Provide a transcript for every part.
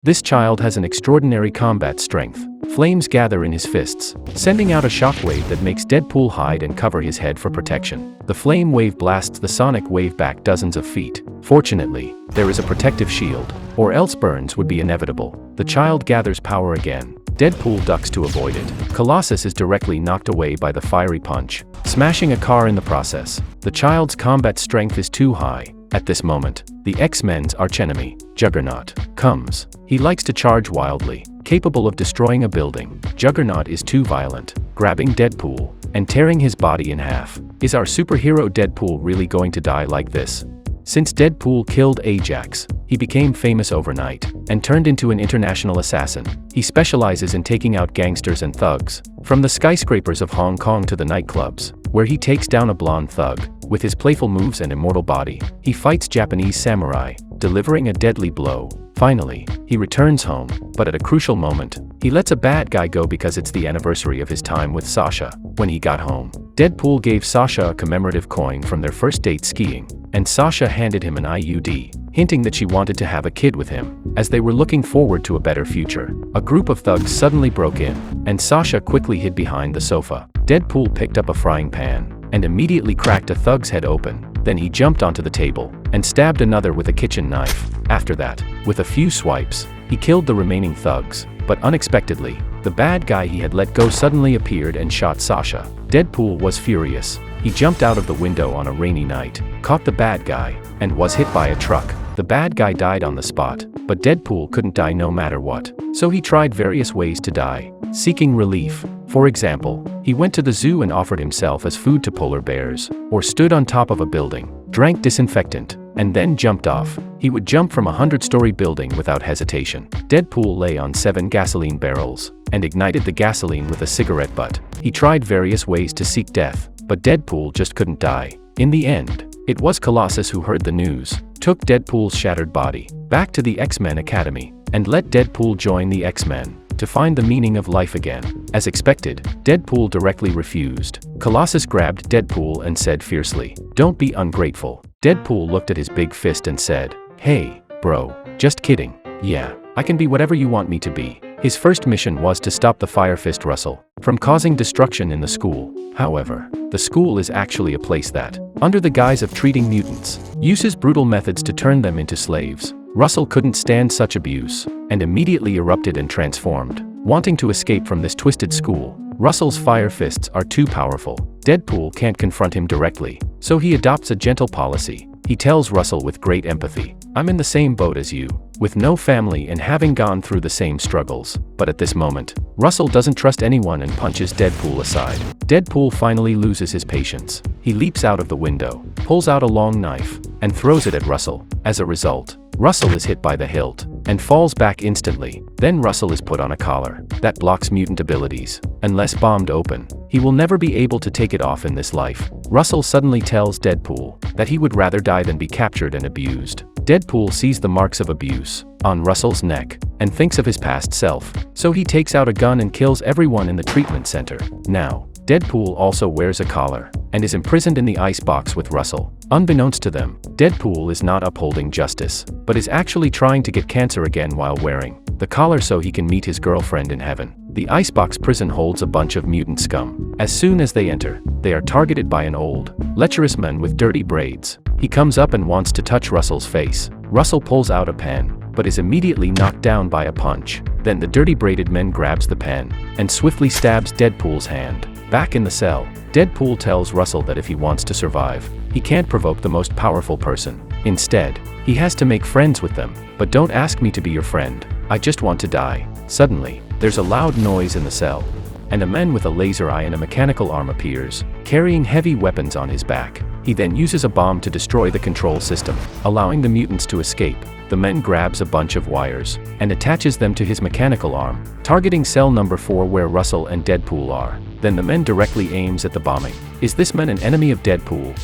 This child has an extraordinary combat strength. Flames gather in his fists, sending out a shockwave that makes Deadpool hide and cover his head for protection. The flame wave blasts the sonic wave back dozens of feet. Fortunately, there is a protective shield, or else burns would be inevitable. The child gathers power again. Deadpool ducks to avoid it. Colossus is directly knocked away by the fiery punch, smashing a car in the process. The child's combat strength is too high. At this moment, the X-Men's archenemy, Juggernaut, comes. He likes to charge wildly, capable of destroying a building. Juggernaut is too violent, grabbing Deadpool and tearing his body in half. Is our superhero Deadpool really going to die like this? Since Deadpool killed Ajax, he became famous overnight and turned into an international assassin. He specializes in taking out gangsters and thugs, from the skyscrapers of Hong Kong to the nightclubs, where he takes down a blonde thug. With his playful moves and immortal body, he fights Japanese samurai, delivering a deadly blow. Finally, he returns home, but at a crucial moment, he lets a bad guy go because it's the anniversary of his time with Sasha. When he got home, Deadpool gave Sasha a commemorative coin from their first date skiing, and Sasha handed him an IUD, hinting that she wanted to have a kid with him. As they were looking forward to a better future, a group of thugs suddenly broke in, and Sasha quickly hid behind the sofa. Deadpool picked up a frying pan and immediately cracked a thug's head open. Then he jumped onto the table and stabbed another with a kitchen knife. After that, with a few swipes, he killed the remaining thugs. But unexpectedly, the bad guy he had let go suddenly appeared and shot Sasha. Deadpool was furious. He jumped out of the window on a rainy night, caught the bad guy, and was hit by a truck. The bad guy died on the spot, but Deadpool couldn't die no matter what. So he tried various ways to die, seeking relief. For example, he went to the zoo and offered himself as food to polar bears, or stood on top of a building, drank disinfectant, and then jumped off. He would jump from a 100-story building without hesitation. Deadpool lay on 7 gasoline barrels and ignited the gasoline with a cigarette butt. He tried various ways to seek death, but Deadpool just couldn't die. In the end, it was Colossus who heard the news, took Deadpool's shattered body back to the X-Men Academy, and let Deadpool join the X-Men to find the meaning of life again. As expected, Deadpool directly refused. Colossus grabbed Deadpool and said fiercely, "Don't be ungrateful." Deadpool looked at his big fist and said, "Hey, bro, just kidding. Yeah, I can be whatever you want me to be." His first mission was to stop the Fire Fist Russell from causing destruction in the school. However, the school is actually a place that, under the guise of treating mutants, uses brutal methods to turn them into slaves. Russell couldn't stand such abuse, and immediately erupted and transformed. Wanting to escape from this twisted school, Russell's fire fists are too powerful. Deadpool can't confront him directly, so he adopts a gentle policy. He tells Russell with great empathy, "I'm in the same boat as you, with no family and having gone through the same struggles." But at this moment, Russell doesn't trust anyone and punches Deadpool aside. Deadpool finally loses his patience. He leaps out of the window, pulls out a long knife, and throws it at Russell. As a result, Russell is hit by the hilt and falls back instantly. Then Russell is put on a collar that blocks mutant abilities. Unless bombed open, he will never be able to take it off in this life. Russell suddenly tells Deadpool that he would rather die than be captured and abused. Deadpool sees the marks of abuse on Russell's neck and thinks of his past self, so he takes out a gun and kills everyone in the treatment center. Now, Deadpool also wears a collar and is imprisoned in the icebox with Russell. Unbeknownst to them, Deadpool is not upholding justice, but is actually trying to get cancer again while wearing the collar so he can meet his girlfriend in heaven. The icebox prison holds a bunch of mutant scum. As soon as they enter, they are targeted by an old, lecherous man with dirty braids. He comes up and wants to touch Russell's face. Russell pulls out a pen, but is immediately knocked down by a punch. Then the dirty braided man grabs the pen and swiftly stabs Deadpool's hand. Back in the cell, Deadpool tells Russell that if he wants to survive, he can't provoke the most powerful person. Instead, he has to make friends with them. "But don't ask me to be your friend. I just want to die." Suddenly, there's a loud noise in the cell, and a man with a laser eye and a mechanical arm appears, carrying heavy weapons on his back. He then uses a bomb to destroy the control system, allowing the mutants to escape. The man grabs a bunch of wires and attaches them to his mechanical arm, targeting cell number 4 where Russell and Deadpool are. Then the man directly aims at the bombing. Is this man an enemy of Deadpool?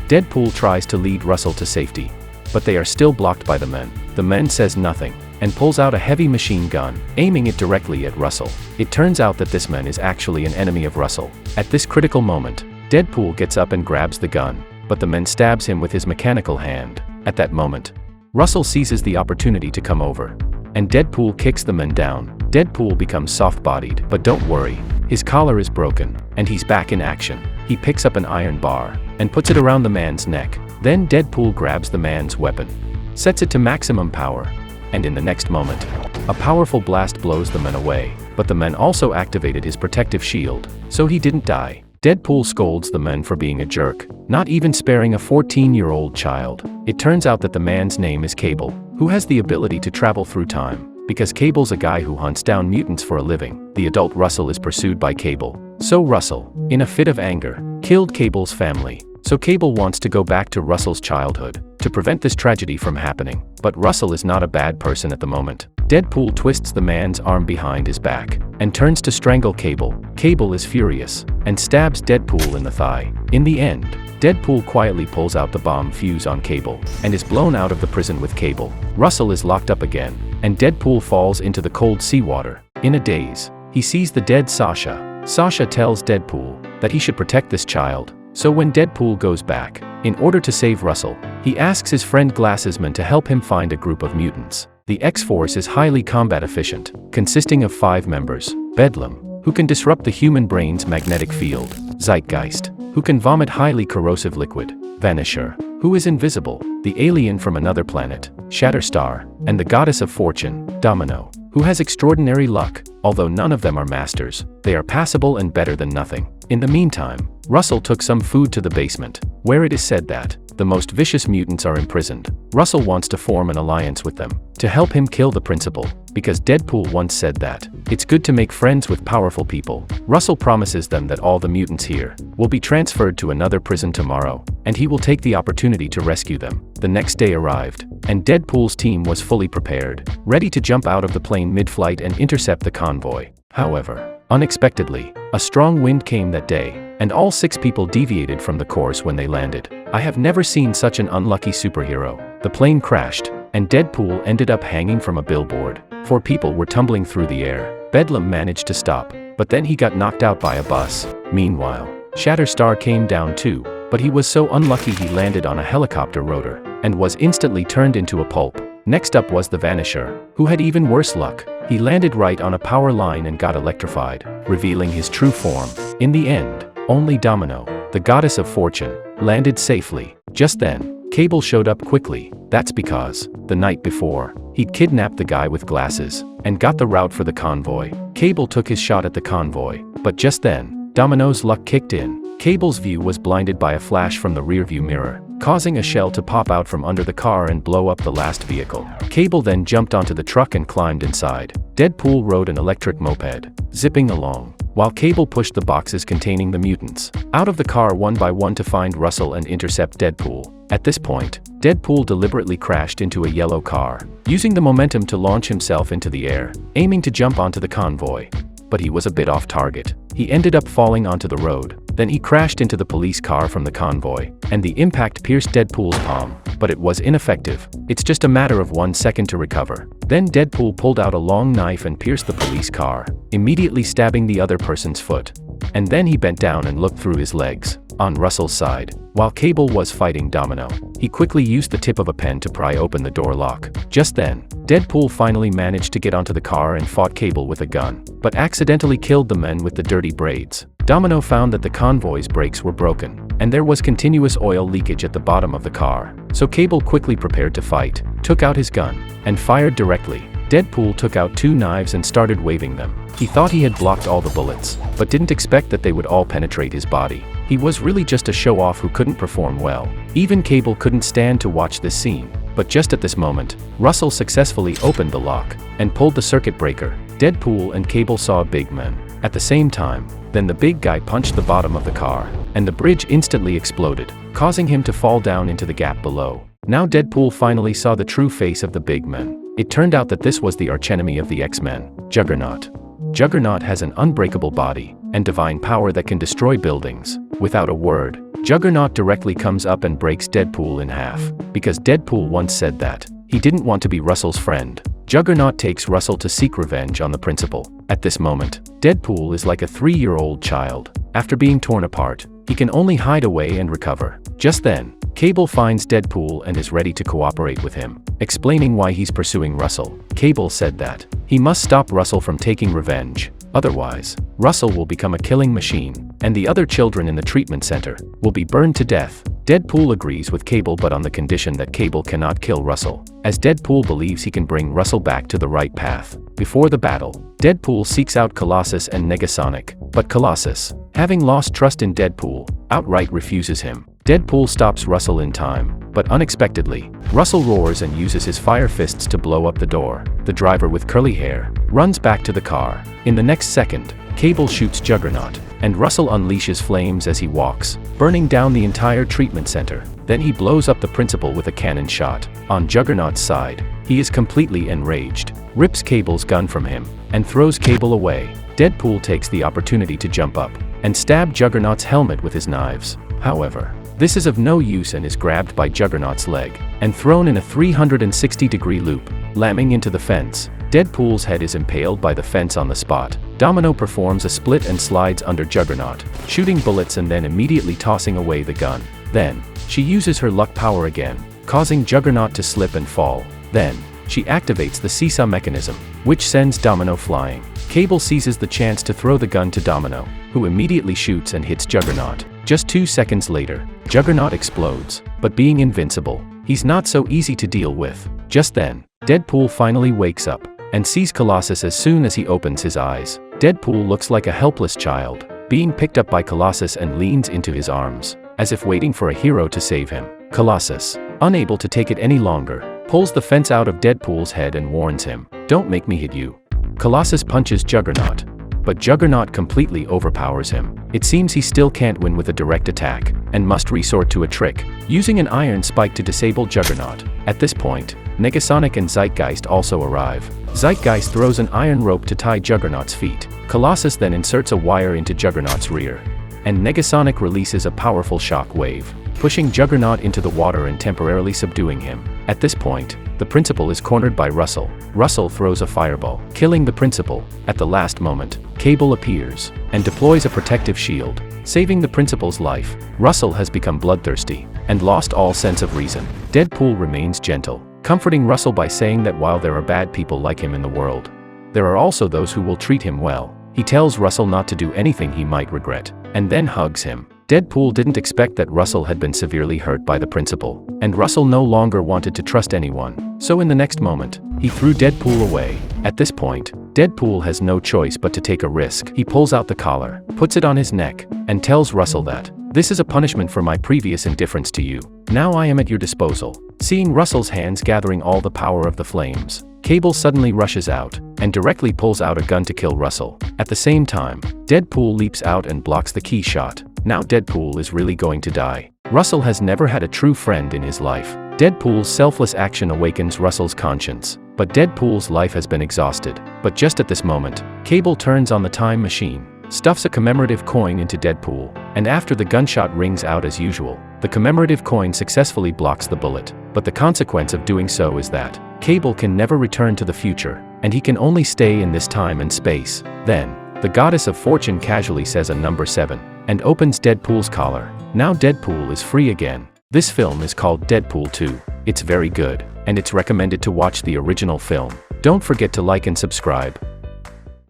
Deadpool tries to lead Russell to safety, but they are still blocked by the men. The man says nothing and pulls out a heavy machine gun, aiming it directly at Russell. It turns out that this man is actually an enemy of Russell. At this critical moment, Deadpool gets up and grabs the gun, but the man stabs him with his mechanical hand. At that moment, Russell seizes the opportunity to come over and Deadpool kicks the men down. Deadpool becomes soft-bodied, but don't worry, his collar is broken, and he's back in action. He picks up an iron bar and puts it around the man's neck. Then Deadpool grabs the man's weapon, sets it to maximum power, and in the next moment, a powerful blast blows the man away. But the man also activated his protective shield, so he didn't die. Deadpool scolds the man for being a jerk, not even sparing a 14-year-old child. It turns out that the man's name is Cable, who has the ability to travel through time, because Cable's a guy who hunts down mutants for a living. The adult Russell is pursued by Cable, so Russell, in a fit of anger, killed Cable's family. So Cable wants to go back to Russell's childhood to prevent this tragedy from happening. But Russell is not a bad person at the moment. Deadpool twists the man's arm behind his back and turns to strangle Cable. Cable is furious and stabs Deadpool in the thigh. In the end, Deadpool quietly pulls out the bomb fuse on Cable and is blown out of the prison with Cable. Russell is locked up again, and Deadpool falls into the cold seawater. In a daze, he sees the dead Sasha. Sasha tells Deadpool that he should protect this child. So when Deadpool goes back, in order to save Russell, he asks his friend Glassesman to help him find a group of mutants. The X-Force is highly combat efficient, consisting of 5 members: Bedlam, who can disrupt the human brain's magnetic field; Zeitgeist, who can vomit highly corrosive liquid; Vanisher, who is invisible; the alien from another planet, Shatterstar; and the goddess of fortune, Domino, who has extraordinary luck. Although none of them are masters, they are passable and better than nothing. In the meantime, Russell took some food to the basement, where it is said that the most vicious mutants are imprisoned. Russell wants to form an alliance with them to help him kill the principal, because Deadpool once said that it's good to make friends with powerful people. Russell promises them that all the mutants here will be transferred to another prison tomorrow, and he will take the opportunity to rescue them. The next day arrived, and Deadpool's team was fully prepared, ready to jump out of the plane mid-flight and intercept the convoy. However, unexpectedly, a strong wind came that day, and all 6 people deviated from the course when they landed. I have never seen such an unlucky superhero. The plane crashed, and Deadpool ended up hanging from a billboard. 4 people were tumbling through the air. Bedlam managed to stop, but then he got knocked out by a bus. Meanwhile, Shatterstar came down too, but he was so unlucky he landed on a helicopter rotor, and was instantly turned into a pulp. Next up was the Vanisher, who had even worse luck. He landed right on a power line and got electrified, revealing his true form. In the end, only Domino, the goddess of fortune, landed safely. Just then, Cable showed up quickly. That's because, the night before, he'd kidnapped the guy with glasses, and got the route for the convoy. Cable took his shot at the convoy, but just then, Domino's luck kicked in. Cable's view was blinded by a flash from the rearview mirror, causing a shell to pop out from under the car and blow up the last vehicle. Cable then jumped onto the truck and climbed inside. Deadpool rode an electric moped, zipping along, while Cable pushed the boxes containing the mutants out of the car one by one to find Russell and intercept Deadpool. At this point, Deadpool deliberately crashed into a yellow car, using the momentum to launch himself into the air, aiming to jump onto the convoy. But he was a bit off target. He ended up falling onto the road. Then he crashed into the police car from the convoy, and the impact pierced Deadpool's palm, but it was ineffective. It's just a matter of 1 second to recover. Then Deadpool pulled out a long knife and pierced the police car, immediately stabbing the other person's foot. And then he bent down and looked through his legs. On Russell's side, while Cable was fighting Domino, he quickly used the tip of a pen to pry open the door lock. Just then, Deadpool finally managed to get onto the car and fought Cable with a gun, but accidentally killed the men with the dirty braids. Domino found that the convoy's brakes were broken, and there was continuous oil leakage at the bottom of the car. So Cable quickly prepared to fight, took out his gun, and fired directly. Deadpool took out 2 knives and started waving them. He thought he had blocked all the bullets, but didn't expect that they would all penetrate his body. He was really just a show-off who couldn't perform well. Even Cable couldn't stand to watch this scene. But just at this moment, Russell successfully opened the lock and pulled the circuit breaker. Deadpool and Cable saw a big man. At the same time, then the big guy punched the bottom of the car, and the bridge instantly exploded, causing him to fall down into the gap below. Now Deadpool finally saw the true face of the big man. It turned out that this was the archenemy of the X-Men, Juggernaut. Juggernaut has an unbreakable body and divine power that can destroy buildings. Without a word, Juggernaut directly comes up and breaks Deadpool in half, because Deadpool once said that he didn't want to be Russell's friend. Juggernaut takes Russell to seek revenge on the principal. At this moment, Deadpool is like a 3-year-old child. After being torn apart, he can only hide away and recover. Just then, Cable finds Deadpool and is ready to cooperate with him, explaining why he's pursuing Russell. Cable said that he must stop Russell from taking revenge. Otherwise, Russell will become a killing machine, and the other children in the treatment center will be burned to death. Deadpool agrees with Cable, but on the condition that Cable cannot kill Russell, as Deadpool believes he can bring Russell back to the right path. Before the battle, Deadpool seeks out Colossus and Negasonic, but Colossus, having lost trust in Deadpool, outright refuses him. Deadpool stops Russell in time, but unexpectedly, Russell roars and uses his fire fists to blow up the door. The driver with curly hair runs back to the car. In the next second, Cable shoots Juggernaut, and Russell unleashes flames as he walks, burning down the entire treatment center. Then he blows up the principal with a cannon shot. On Juggernaut's side, he is completely enraged, rips Cable's gun from him, and throws Cable away. Deadpool takes the opportunity to jump up and stab Juggernaut's helmet with his knives. However, this is of no use and is grabbed by Juggernaut's leg and thrown in a 360-degree loop, lamming into the fence. Deadpool's head is impaled by the fence on the spot. Domino performs a split and slides under Juggernaut, shooting bullets and then immediately tossing away the gun. Then, she uses her luck power again, causing Juggernaut to slip and fall. Then, she activates the seesaw mechanism, which sends Domino flying. Cable seizes the chance to throw the gun to Domino, who immediately shoots and hits Juggernaut. Just 2 seconds later, Juggernaut explodes, but being invincible, he's not so easy to deal with. Just then, Deadpool finally wakes up and sees Colossus as soon as he opens his eyes. Deadpool looks like a helpless child, being picked up by Colossus and leans into his arms, as if waiting for a hero to save him. Colossus, unable to take it any longer, pulls the fence out of Deadpool's head and warns him, "Don't make me hit you." Colossus punches Juggernaut, but Juggernaut completely overpowers him. It seems he still can't win with a direct attack, and must resort to a trick, using an iron spike to disable Juggernaut. At this point, Negasonic and Zeitgeist also arrive. Zeitgeist throws an iron rope to tie Juggernaut's feet. Colossus then inserts a wire into Juggernaut's rear, and Negasonic releases a powerful shock wave, pushing Juggernaut into the water and temporarily subduing him. At this point, the principal is cornered by Russell. Russell throws a fireball, killing the principal. At the last moment, Cable appears and deploys a protective shield, saving the principal's life. Russell has become bloodthirsty and lost all sense of reason. Deadpool remains gentle, comforting Russell by saying that while there are bad people like him in the world, there are also those who will treat him well. He tells Russell not to do anything he might regret, and then hugs him. Deadpool didn't expect that Russell had been severely hurt by the principal, and Russell no longer wanted to trust anyone. So in the next moment, he threw Deadpool away. At this point, Deadpool has no choice but to take a risk. He pulls out the collar, puts it on his neck, and tells Russell that, "This is a punishment for my previous indifference to you. Now I am at your disposal." Seeing Russell's hands gathering all the power of the flames, Cable suddenly rushes out and directly pulls out a gun to kill Russell. At the same time, Deadpool leaps out and blocks the key shot. Now Deadpool is really going to die. Russell has never had a true friend in his life. Deadpool's selfless action awakens Russell's conscience, but Deadpool's life has been exhausted. But just at this moment, Cable turns on the time machine, stuffs a commemorative coin into Deadpool, and after the gunshot rings out as usual, the commemorative coin successfully blocks the bullet. But the consequence of doing so is that Cable can never return to the future, and he can only stay in this time and space. Then, the goddess of fortune casually says a number 7, and opens Deadpool's collar. Now Deadpool is free again. This film is called Deadpool 2. It's very good, and it's recommended to watch the original film. Don't forget to like and subscribe.